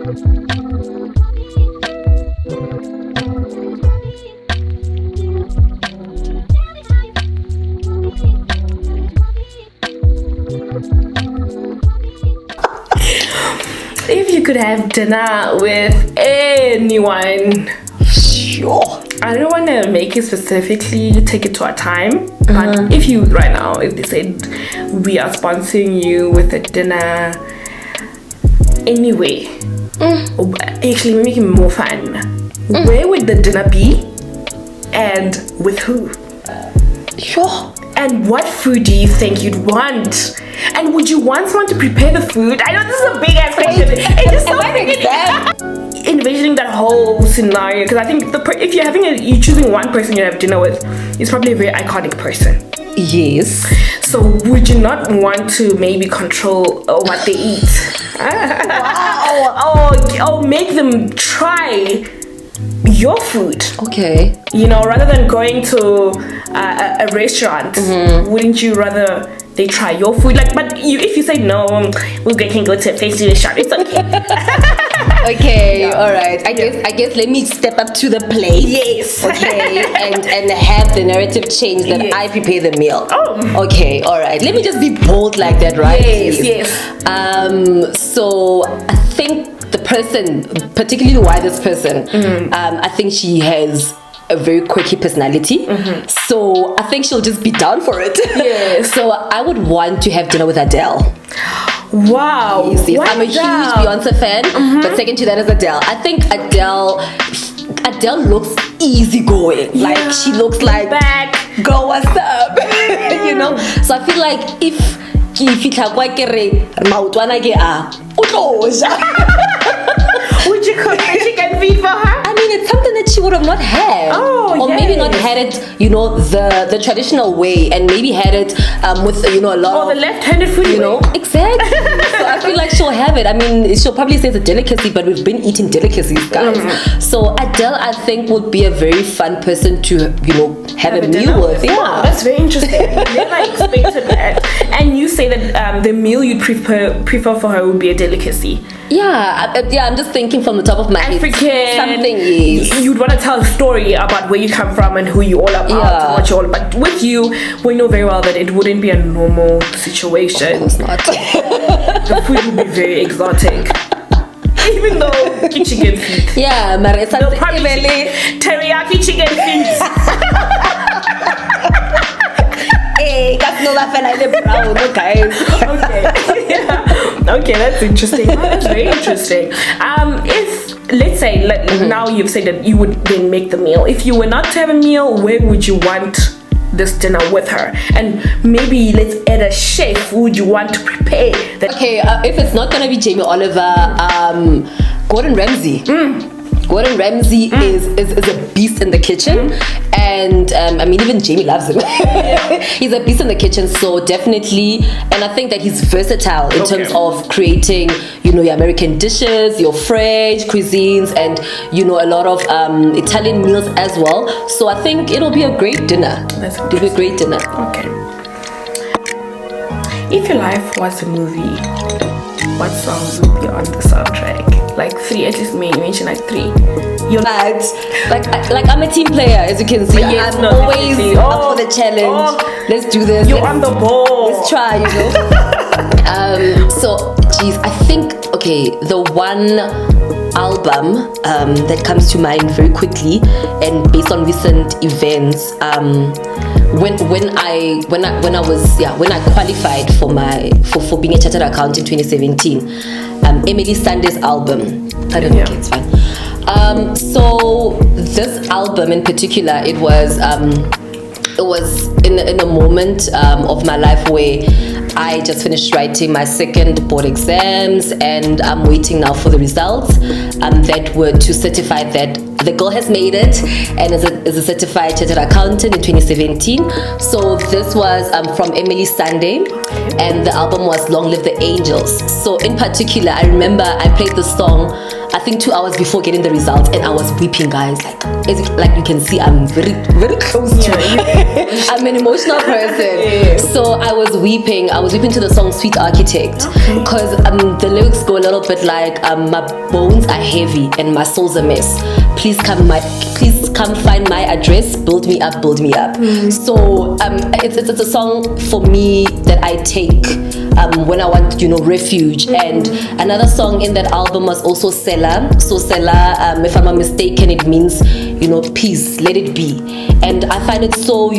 If you could have dinner with anyone, Sure. I don't want to make it specifically, take it to a time, but if you right now, if they said we are sponsoring you with a dinner anyway, actually make it more fun. Where would the dinner be, and with who? Sure. And what food do you think you'd want? And would you want someone to prepare the food? I know this is a big ass question. It's just so envisioning that whole scenario, because I think if you're choosing one person you have dinner with, it's probably a very iconic person. Yes. So would you not want to maybe control what they eat? Wow. Or make them try your food? Okay. You know, rather than going to a restaurant, wouldn't you rather they try your food? Like, but if you say no, we can go to a fancy restaurant. It's okay. Okay, yeah. All right. I guess let me step up to the plate. Yes. Okay, and have the narrative change that I prepare the meal. Oh. Okay, all right. Let me just be bold like that, right? Yes. So I think the person, particularly why this person, I think she has a very quirky personality, so I think she'll just be down for it. Yes. So I would want to have dinner with Adele. Wow. Yes. I'm a huge Beyonce fan, but second to that is Adele. I think Adele looks easygoing. Yeah. Like she looks like girl, what's up? You know. So I feel like if would you cook the chicken feet for her? I mean, it's something that she would have not had. Or maybe not had it, the traditional way, and maybe had it with, a lot of... the left-handed food, Exactly. So I feel like she'll have it. I mean, she'll probably say it's a delicacy, but we've been eating delicacies, guys. So Adele, I think, would be a very fun person to, have a meal with. Yeah. Wow, that's very interesting. Never expected that. And you say that the meal you'd prefer for her would be a delicacy. Yeah, I'm just thinking from the top of my head. African. Something is. You'd want to tell a story about where you come from and who you all about and what you all. But with you, we know very well that it wouldn't be a normal situation. Of course not. The food would be very exotic. Even though chicken feet. Yeah, Marisa. They'll probably teriyaki chicken feet. Hey, that's not that brown, guys. Okay. Yeah. Okay, that's interesting. That's very interesting. If let's say now you've said that you would then make the meal. If you were not to have a meal, where would you want this dinner with her? And maybe let's add a chef. Who would you want to prepare that? Okay, if it's not gonna be Jamie Oliver, Gordon Ramsay. Gordon Ramsay is a beast in the kitchen, and I mean, even Jamie loves him. He's a beast in the kitchen, so definitely. And I think that he's versatile in terms of creating, your American dishes, your French cuisines, and a lot of Italian meals as well. So I think it'll be a great dinner. It'll be a great dinner. Okay. If your life was a movie, what songs would be on the soundtrack? Like 3, at least mention like 3. You're like I'm a team player, as you can see. Yes, I'm always up for the challenge. Let's do this. You're on the ball. Let's try, So, geez, I think the one album that comes to mind very quickly, and based on recent events, when I qualified for for being a chartered accountant in 2017, Emily Sanders' album. I don't know, it's fine. So this album in particular, it was in a moment of my life where I just finished writing my second board exams, and I'm waiting now for the results that were to certify that the girl has made it and is a certified chartered accountant in 2017. So this was from Emily Sunday, and the album was Long Live the Angels. So in particular, I remember I played the song I think 2 hours before getting the results, and I was weeping, guys. Like you can see, I'm very, very close to. I'm an emotional person, so I was weeping. I was weeping to the song "Sweet Architect" because the lyrics go a little bit like, "My bones are heavy and my soul's a mess. Please come find my address. Build me up, build me up." So it's a song for me that I take when I want, refuge. And another song in that album was also Sela. So Sela, if I'm not mistaken, it means, peace, let it be. And I find it so,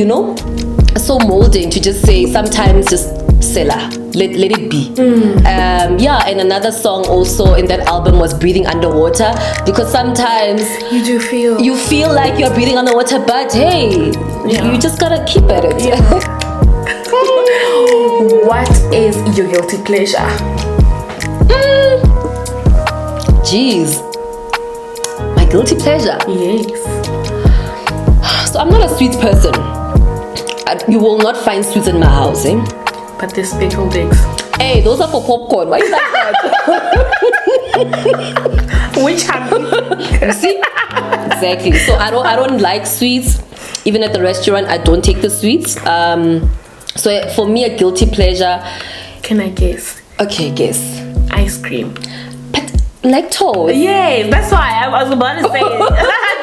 so molding to just say sometimes just Sela, let it be. And another song also in that album was Breathing Underwater, because sometimes you feel like you're breathing underwater, but hey, you just gotta keep at it. What is your guilty pleasure? Jeez, my guilty pleasure. Yes. So I'm not a sweet person. You will not find sweets in my house, eh? But they're speckled eggs. Hey, those are for popcorn. Why is that? Which happy? See? Exactly. So I don't like sweets. Even at the restaurant, I don't take the sweets. So for me, a guilty pleasure. Can I guess? Okay, guess. Ice cream. But lactose. Yeah, that's why I was about to say it.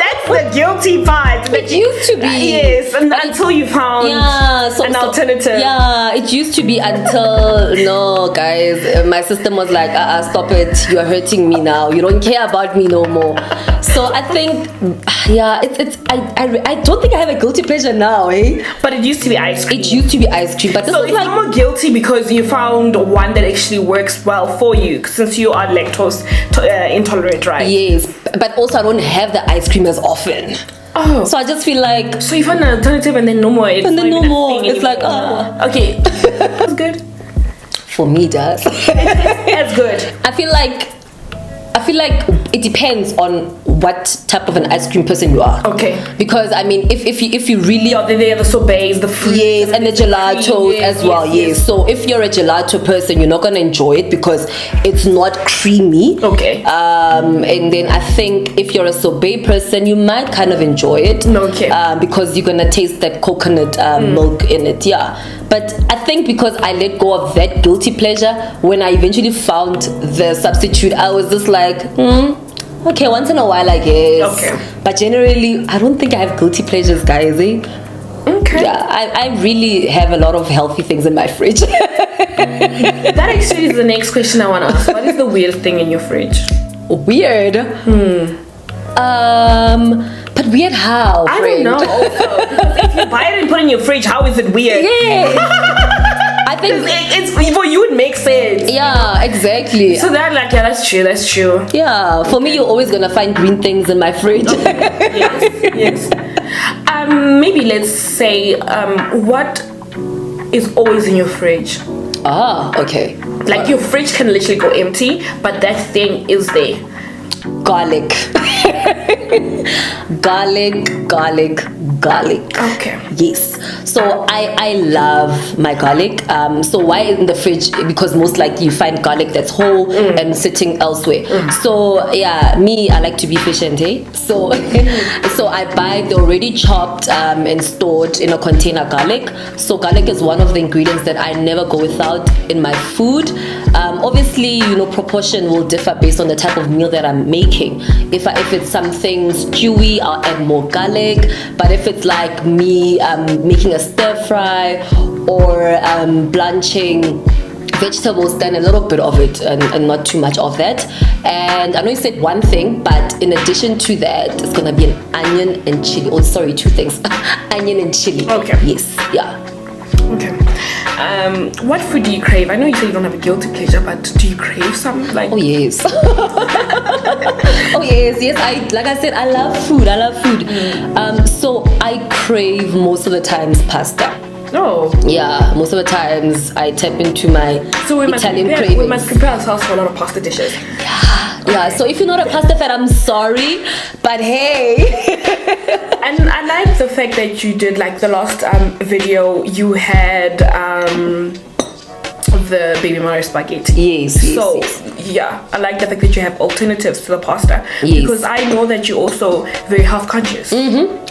That's the guilty part. It used to be. Yes, until you found an alternative. Yeah, it used to be until, no, guys, my system was like, stop it. You are hurting me now. You don't care about me no more. So I think, I don't think I have a guilty pleasure now, eh? But it used to be ice cream. It used to be ice cream, but this so is it's like more guilty because you found one that actually works well for you, since you are lactose intolerant, right? Yes, but also I don't have the ice cream as often. Oh, so I just feel like, so you found an alternative and then no more. And then no more. It's like, okay, that's good. For me, it does. That's good. I feel like it depends on what type of an ice cream person you are. Okay. Because I mean, if you really they have the sorbets, the fruits, yes, and the gelatos as well. Yes. So if you're a gelato person, you're not gonna enjoy it because it's not creamy. Okay. And then I think if you're a sorbet person, you might kind of enjoy it. Okay. Because you're gonna taste that coconut milk in it. Yeah. But I think because I let go of that guilty pleasure, when I eventually found the substitute, I was just like, okay, once in a while, I guess. Okay. But generally, I don't think I have guilty pleasures, guys. Eh? Okay. Yeah, I really have a lot of healthy things in my fridge. That actually is the next question I want to ask. What is the weirdest thing in your fridge? Weird? But weird how, I friend? don't know. Also, because if you buy it and put it in your fridge, how is it weird? Yeah. I think it's for you. It makes sense. Yeah, exactly. So they're like, yeah, that's true. That's true. Yeah, for me, you're always gonna find green things in my fridge. Yes. Maybe let's say, what is always in your fridge? Okay. Like your fridge can literally go empty, but that thing is there. Garlic. garlic. Okay. Yes. So I love my garlic. So why in the fridge? Because most likely you find garlic that's whole and sitting elsewhere. So yeah, me, I like to be efficient, eh? So so I buy the already chopped and stored in a container garlic. So garlic is one of the ingredients that I never go without in my food. Obviously, proportion will differ based on the type of meal that I'm making. If it's something stewy, I'll add more garlic. But if it's like me making a stir fry or blanching vegetables, then a little bit of it and not too much of that. And I know you said one thing, but in addition to that, it's gonna be an onion and chili. Oh, sorry, two things. Onion and chili. Okay. Yes. Yeah. Okay. What food do you crave? I know you say you don't have a guilty pleasure, but do you crave something like? Oh yes. Oh yes. Like I said, I love food. So I crave most of the times pasta. Oh. Yeah, most of the times I tap into my Italian cravings. We must prepare ourselves for a lot of pasta dishes. Yeah. So if you're not a pasta fan, I'm sorry, but hey. And I like the fact that you did, like, the last video you had the baby Mario spaghetti. Yes. So yeah, I like the fact that you have alternatives to the pasta. Yes. Because I know that you're also very health conscious. Without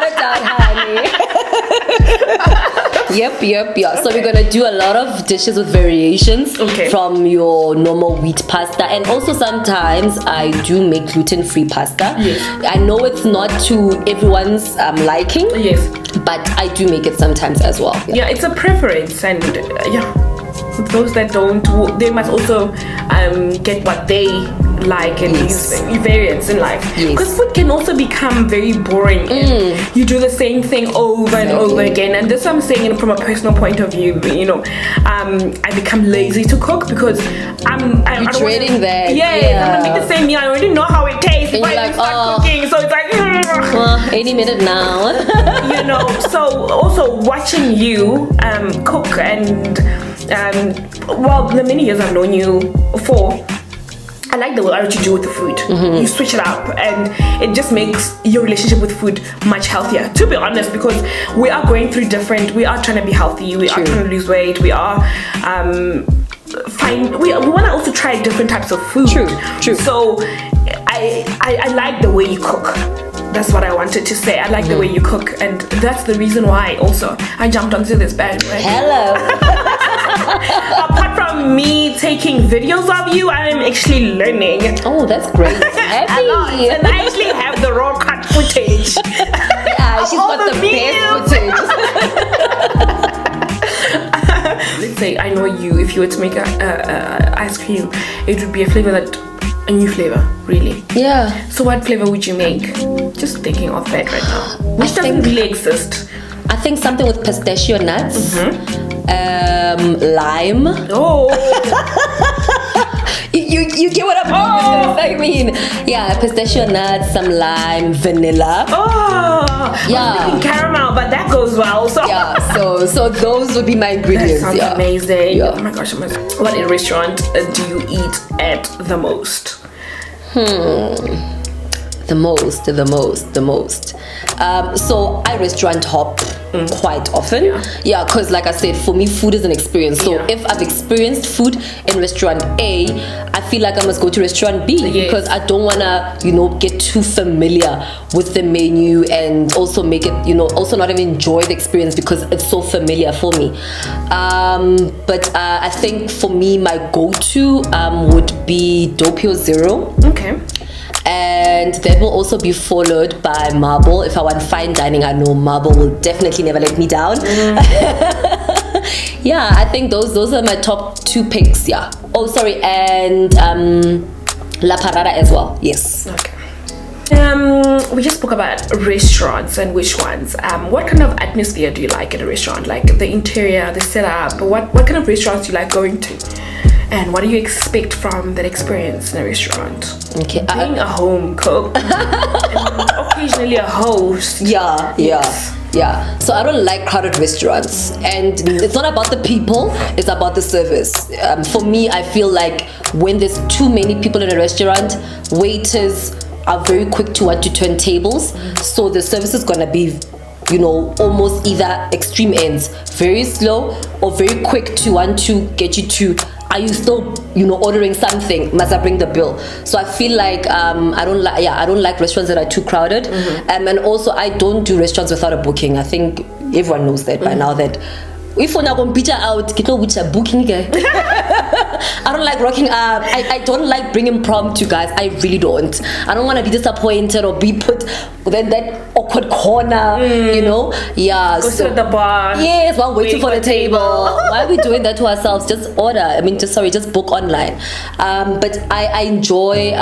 a doubt, honey. Yep. So we're gonna do a lot of dishes with variations from your normal wheat pasta, and also sometimes I do make gluten-free pasta. Yes. I know it's not to everyone's liking. Yes. But I do make it sometimes as well. Yeah, it's a preference, and those that don't, they must also get what they like and use variants in life. Because food can also become very boring if you do the same thing over and over again. And this I'm saying from a personal point of view. You know, I become lazy to cook because I'm trading that. I'm gonna make the same meal. I already know how it tastes if I start cooking. So it's like any minute now. You know. So also watching you cook and the many years I've known you for, I like the way you do with the food. You switch it up, and it just makes your relationship with food much healthier, to be honest, because we are going through we are trying to be healthy, we are trying to lose weight, we are we want to also try different types of food. True. So I like the way you cook. That's what I wanted to say. I like the way you cook, and that's the reason why also I jumped onto this bandwagon. Hello. Apart from me taking videos of you, I'm actually learning. Oh, that's great. A lot. And I actually have the raw cut footage. Yeah, she's got the best footage. Let's say I know you. If you were to make a ice cream, it would be a new flavor, really. Yeah. So what flavor would you make? Just thinking of that right now. Which doesn't really exist. I think something with pistachio nuts. Lime. Oh. you get what I mean? Yeah, pistachio nuts, some lime, vanilla. Oh. Yeah. I was thinking caramel, but that goes well. So. Yeah. So those would be my ingredients. That sounds amazing. Yeah. Oh my gosh. What restaurant do you eat at the most? The most. So I restaurant hop quite often. Yeah, because like I said, for me, food is an experience. So if I've experienced food in restaurant A, I feel like I must go to restaurant B because I don't want to, get too familiar with the menu and also make it, also not even enjoy the experience because it's so familiar for me. But I think for me, my go-to would be Doppio Zero. Okay. And that will also be followed by Marble. If I want fine dining, I know Marble will definitely never let me down. Yeah, I think those are my top two picks. Yeah. Oh, sorry, and La Parada as well. Yes. Okay. We just spoke about restaurants and which ones. What kind of atmosphere do you like at a restaurant? Like the interior, the setup. What kind of restaurants do you like going to? And what do you expect from that experience in a restaurant? Okay. Being a home cook and occasionally a host. Yeah. So I don't like crowded restaurants, and it's not about the people, it's about the service. For me, I feel like when there's too many people in a restaurant, waiters are very quick to want to turn tables, so the service is gonna be almost either extreme ends, very slow or very quick to want to get you to, are you still ordering something, must I bring the bill? So I feel like I don't like restaurants that are too crowded. And also I don't do restaurants without a booking. I think everyone knows that by now, that if we're not going to out, get which a booking. I don't like rocking up. I don't like bringing impromptu, guys. I really don't. I don't want to be disappointed or be put in that awkward corner, Yeah. Go sit at the bar. Yes, while waiting for the table. Why are we doing that to ourselves? Just order. Just book online. But I enjoy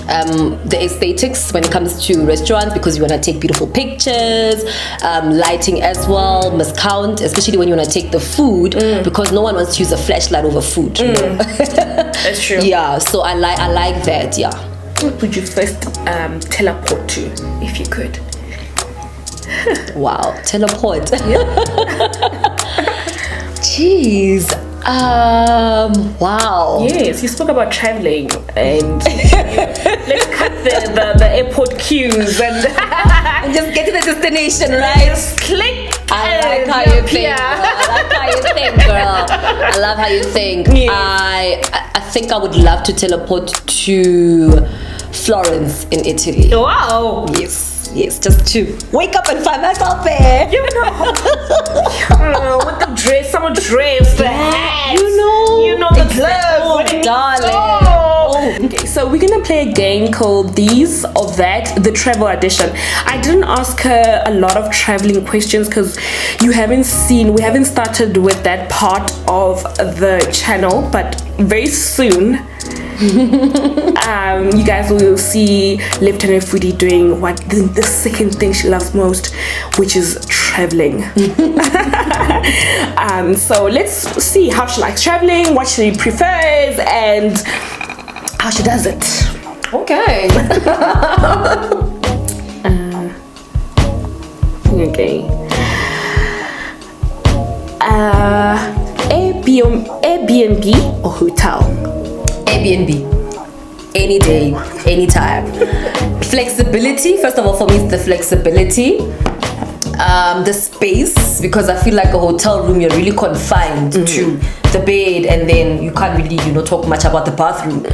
the aesthetics when it comes to restaurants, because you want to take beautiful pictures, lighting as well must count, especially when you want to take the food, because no one wants to use a flashlight over food. That's true. Yeah, so I like that. Yeah. What would you first teleport to if you could? Wow, teleport. Jeez. Wow. Yes, you spoke about traveling, and let's cut the airport queues and just get to the destination, right? Just click. I like how you think. Girl. I love how you think. Yes. I think I would love to teleport to Florence in Italy. Wow. Yes, just to wake up and find myself there. You know, with the dress, summer dress, the hat, you know the gloves, darling. Okay, so we're gonna play a game called These or That, the travel edition. I didn't ask her a lot of traveling questions because we haven't started with that part of the channel, but very soon you guys will see Lieutenant Foodie doing what the second thing she loves most, which is traveling. So let's see how she likes traveling, what she prefers, and how she does it. Okay. Okay. Airbnb or hotel? Airbnb. Any day, anytime. Flexibility, first of all, for me, it's the flexibility. The space, because I feel like a hotel room, you're really confined to the bed, and then you can't really, talk much about the bathroom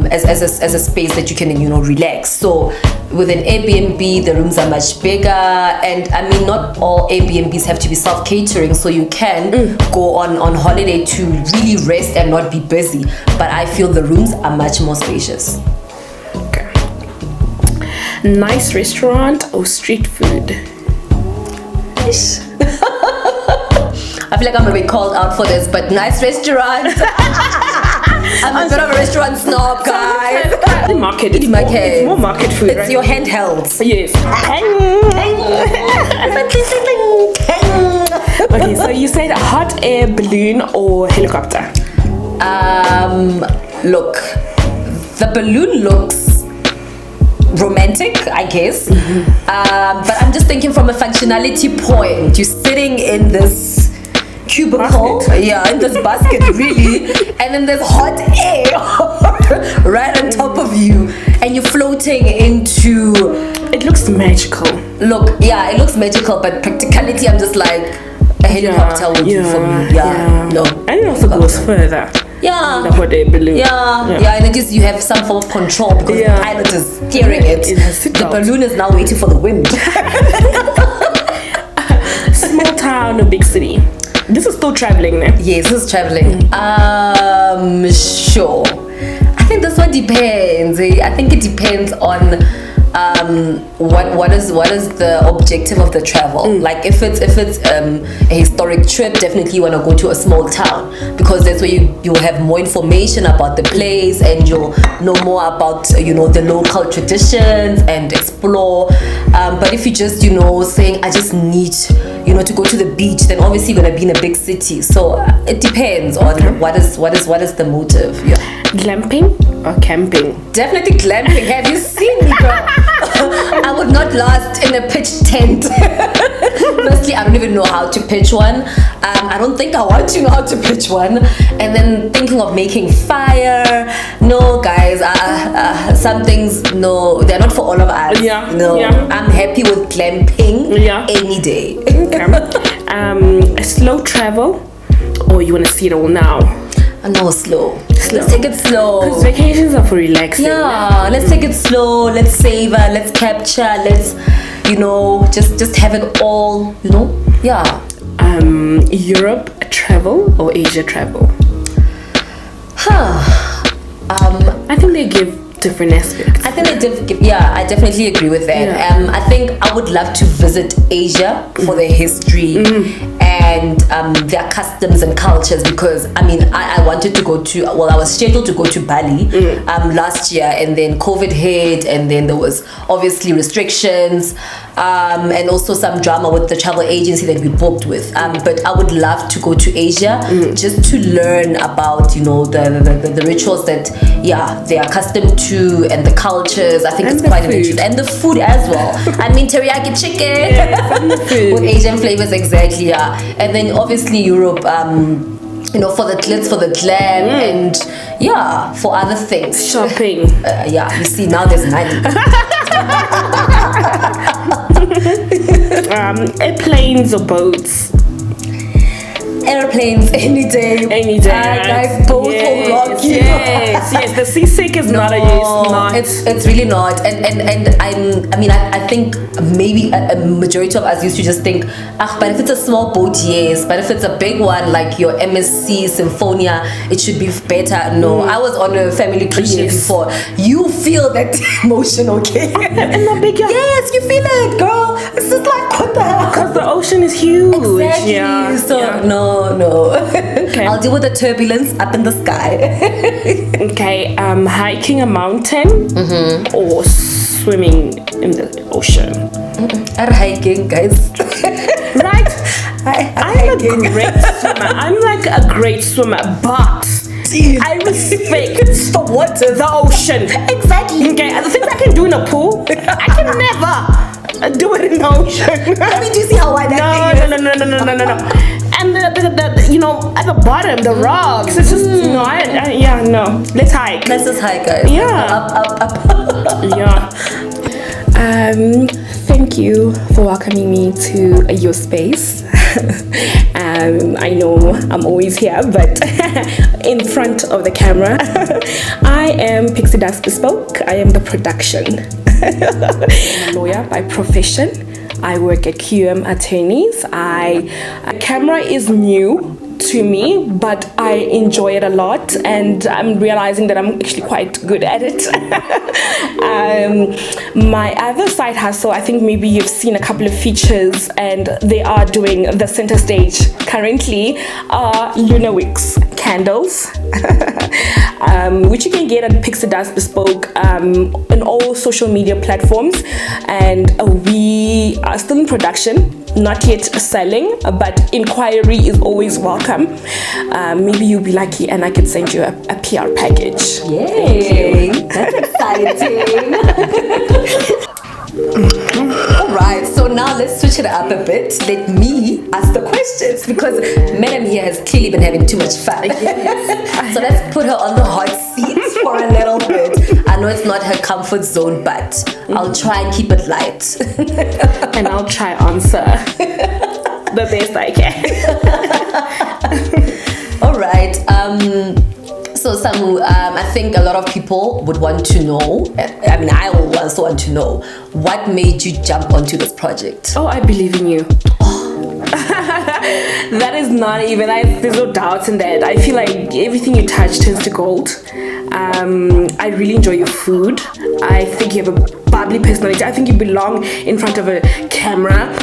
as a space that you can, relax. So with an Airbnb, the rooms are much bigger, and I mean, not all Airbnbs have to be self-catering, so you can go on holiday to really rest and not be busy. But I feel the rooms are much more spacious. Okay. Nice restaurant or street food? I feel like I'm gonna be called out for this, but nice restaurant. I'm a bit of a restaurant snob, guys. Market. It's more market food. It's right? your handhelds. Yes. Okay, so you said hot air balloon or helicopter? Look, the balloon looks romantic, I guess, but I'm just thinking from a functionality point. You're sitting in this cubicle, in this basket, really, and then there's hot air right on top of you, and you're floating into. It looks magical. Look, it looks magical, but practicality, I'm just like a helicopter would do for me. No, and it also goes further. The hot air balloon. And it is, you have some form of control because the pilot is steering it. The balloon is now waiting for the wind. Small town or big city? This is still traveling, né? Yes, this is traveling. Sure. I think this one depends. I think it depends on what is the objective of the travel. Like if it's a historic trip, definitely you want to go to a small town because that's where you will have more information about the place and you'll know more about the local traditions and explore. But if you just saying I just need to go to the beach, then obviously you're gonna be in a big city. So it depends on what is the motive. Glamping or camping? Definitely glamping. Have you seen me, girl? I would not last in a pitch tent. Firstly, I don't even know how to pitch one. I don't think I want to know how to pitch one. And then thinking of making fire. No, guys. Some things, no, they're not for all of us. I'm happy with glamping any day. A slow travel, or you want to see it all now? No, slow. Let's take it slow. Because vacations are for relaxing. Let's take it slow. Let's savor. Let's capture. Let's, just have it all. Europe travel or Asia travel? I think they give different aspects. I think they give. I definitely agree with that. I think I would love to visit Asia for their history and their customs and cultures, because I wanted to go to, I was scheduled to go to Bali last year, and then COVID hit, and then there was obviously restrictions and also some drama with the travel agency that we booked with, but I would love to go to Asia just to learn about the rituals that they are accustomed to and the cultures. I think it's quite interesting, and the food as well. Teriyaki chicken with Asian flavors, exactly. And then obviously Europe, for the glitz, for the glam, and for other things. Shopping. You see, now there's money. Airplanes or boats? Airplanes any day. Any day. Guys, both will rock you. Yes. The Seasick is not a yes. Not. It's really not. I think maybe a majority of us used to just think, but if it's a small boat, yes. But if it's a big one like your MSC Symphonia, it should be better. No, I was on a family cruise ship before. You feel that emotion, okay? And the big yacht. Yes, you feel it, girl. It's just like, what the hell? Because the ocean is huge. Exactly. Yeah. So no. Okay. I'll deal with the turbulence up in the sky. Okay. Hiking a mountain or swimming in the ocean. I'm hiking, guys. Right. I'm a great swimmer. I'm like a great swimmer, but I respect the water, the ocean. Exactly. Okay. The things I can do in a pool, I can never do it in the ocean. I mean, do you see how wide that thing is? No. And the at the bottom, the rocks. It's just no. Let's hike. Let's just hike, guys. Yeah. Up. Yeah. Thank you for welcoming me to your space. I know I'm always here, but in front of the camera. I am Pixie Bespoke. I am the production. I'm a lawyer by profession. I work at QM Attorneys. Camera is new to me, but I enjoy it a lot, and I'm realizing that I'm actually quite good at it. My other side hustle, I think maybe you've seen a couple of features, and they are doing the center stage currently, are Wigs candles, which you can get at Pixie Bespoke on all social media platforms, and we are still in production. Not yet selling, but inquiry is always welcome. Maybe you'll be lucky and I could send you a PR package. Yay! That's exciting. Alright, so now let's switch it up a bit. Let me ask the questions because Madam here has clearly been having too much fun. Yes. So let's put her on the hot seat for a little bit. I know it's not her comfort zone, but I'll try and keep it light. And I'll try answer the best I can. Alright, so Samu, I think a lot of people would want to know, I will also want to know, what made you jump onto this project? Oh, I believe in you. That is not even, there's no doubt in that. I feel like everything you touch turns to gold. I really enjoy your food. I think you have a bubbly personality. I think you belong in front of a camera.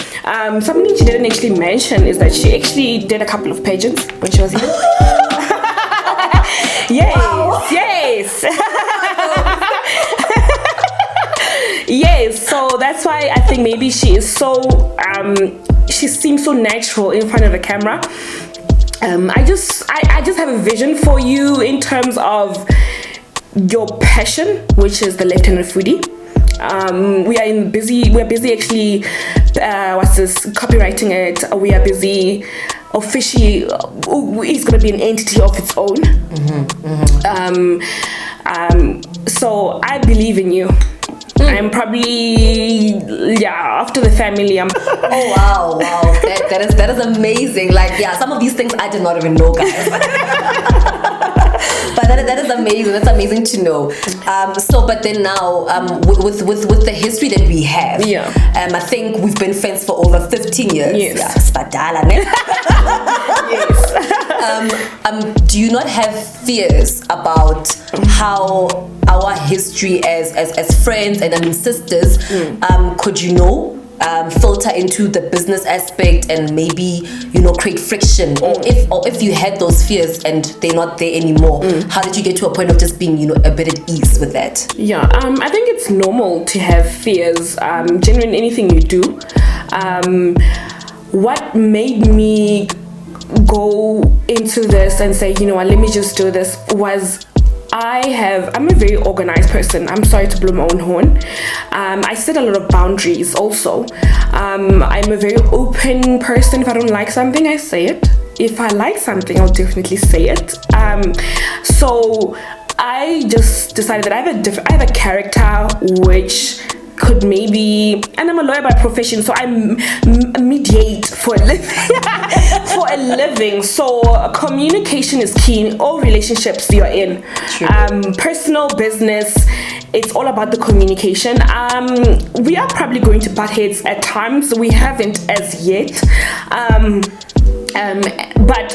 Something she didn't actually mention is that she actually did a couple of pageants when she was young. Yes, wow. Yes. Yes, so that's why I think maybe she is so she seems so natural in front of the camera. I just have a vision for you in terms of your passion, which is the left-handed foodie. We're busy actually copywriting it. We are busy officially, it's going to be an entity of its own. So I believe in you. I'm probably after the family. Oh wow! That is amazing. Like some of these things I did not even know, guys. But that is amazing. That's amazing to know. But then now, with the history that we have, I think we've been friends for over 15 years. Yes. Yeah, spadala, man. Yes. Do you not have fears about how our history as friends and sisters could filter into the business aspect and maybe create friction, or if you had those fears and they're not there anymore, how did you get to a point of just being a bit at ease with that? I think it's normal to have fears genuine in anything you do. What made me go into this and say let me just do this was I'm a very organized person. I'm sorry to blow my own horn. I set a lot of boundaries also. I'm a very open person. If I don't like something, I say it. If I like something, I'll definitely say it. So I just decided that I have a character which could maybe, and I'm a lawyer by profession, so I mediate for a living. For a living. So communication is key in all relationships you're in. Personal, business, it's all about the communication. We are probably going to butt heads at times. We haven't as yet. But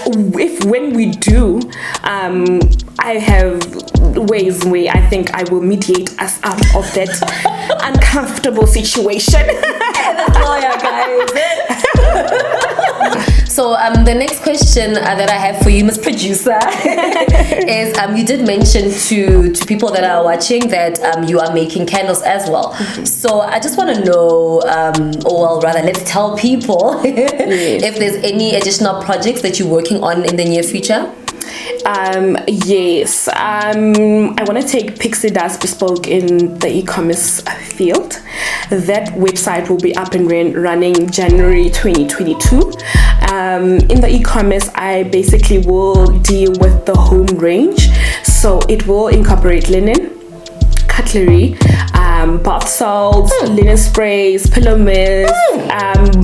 when we do, I have ways where I think I will mediate us out of that uncomfortable situation. Lawyer, guys. So the next question that I have for you, Miss Producer, is you did mention to people that are watching that you are making candles as well. So I just want to know, or well, rather, let's tell people if there's any additional projects that you're working on in the near future. Yes. I want to take Pixie does Bespoke in the e-commerce field. That website will be up and running January 2022. In the e-commerce, I basically will deal with the home range. So it will incorporate linen, cutlery, bath salts, linen sprays, pillow mist,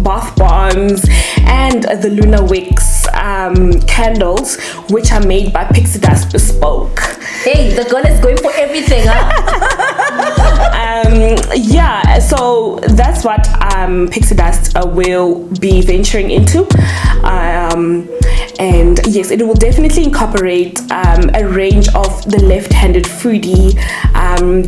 bath bombs, and the Lunar Wigs candles, which are made by Pixie does Bespoke. Hey, the girl is going for everything, huh? Yeah, so that's what Pixie Dust will be venturing into. And yes, it will definitely incorporate a range of the left-handed foodie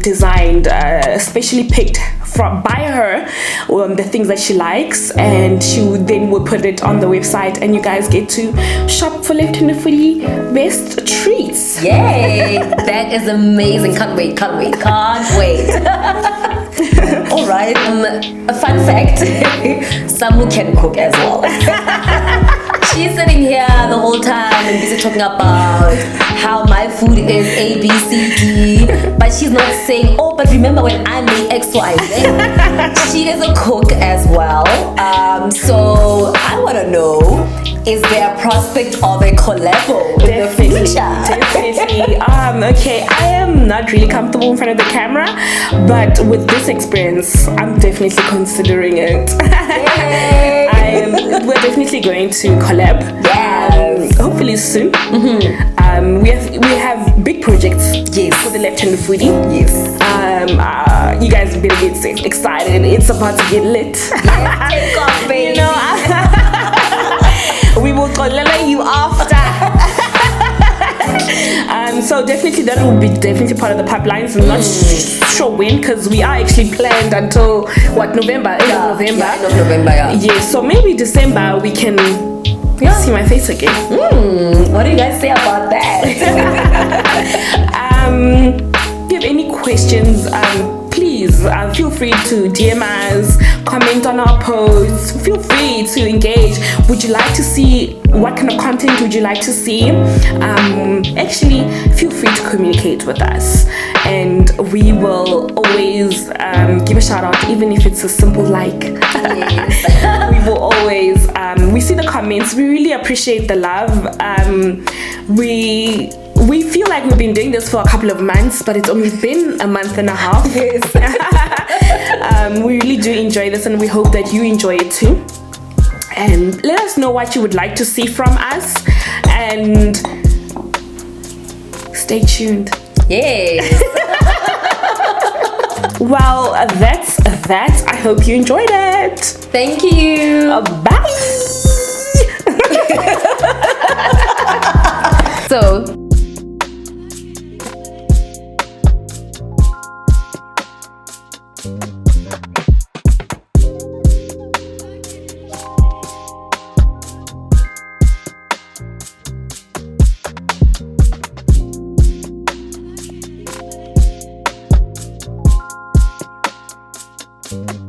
designed, especially picked by her, the things that she likes, and she then will put it on the website, and you guys get to shop for left-handed foodie best treats. Yay! That is amazing. Can't wait. All right. A fun fact: some who can cook as well. She's sitting here the whole time and busy talking about how my food is A, B, C, D, but she's not saying, oh, but remember when I made X, Y, Z. She is a cook as well. So I want to know, is there a prospect of a collabo in the future? Definitely. Okay, I am not really comfortable in front of the camera, but with this experience, I'm definitely considering it. We're definitely going to collab. Yes. Hopefully soon. We have big projects. Yes. For the left-handed foodie. Yes. You guys better get excited. It's about to get lit. Yes, take off, baby. You know, we will collab you after. So definitely that will be definitely part of the pipelines. I'm not sure when, because we are actually planned until November. End of November. End of November, yeah. Yeah, so maybe December we can see my face again. What do you guys say about that? If you have any questions, please feel free to DM us, comment on our posts, feel free to engage. Would you like to see, what kind of content would you like to see? Actually, feel free to communicate with us, and we will always give a shout out, even if it's a simple like. We will always, we see the comments, we really appreciate the love. We feel like we've been doing this for a couple of months, but it's only been a month and a half. Yes. We really do enjoy this, and we hope that you enjoy it too. And let us know what you would like to see from us, and stay tuned. Yes. Well, that's that. I hope you enjoyed it. Thank you. Bye. So you.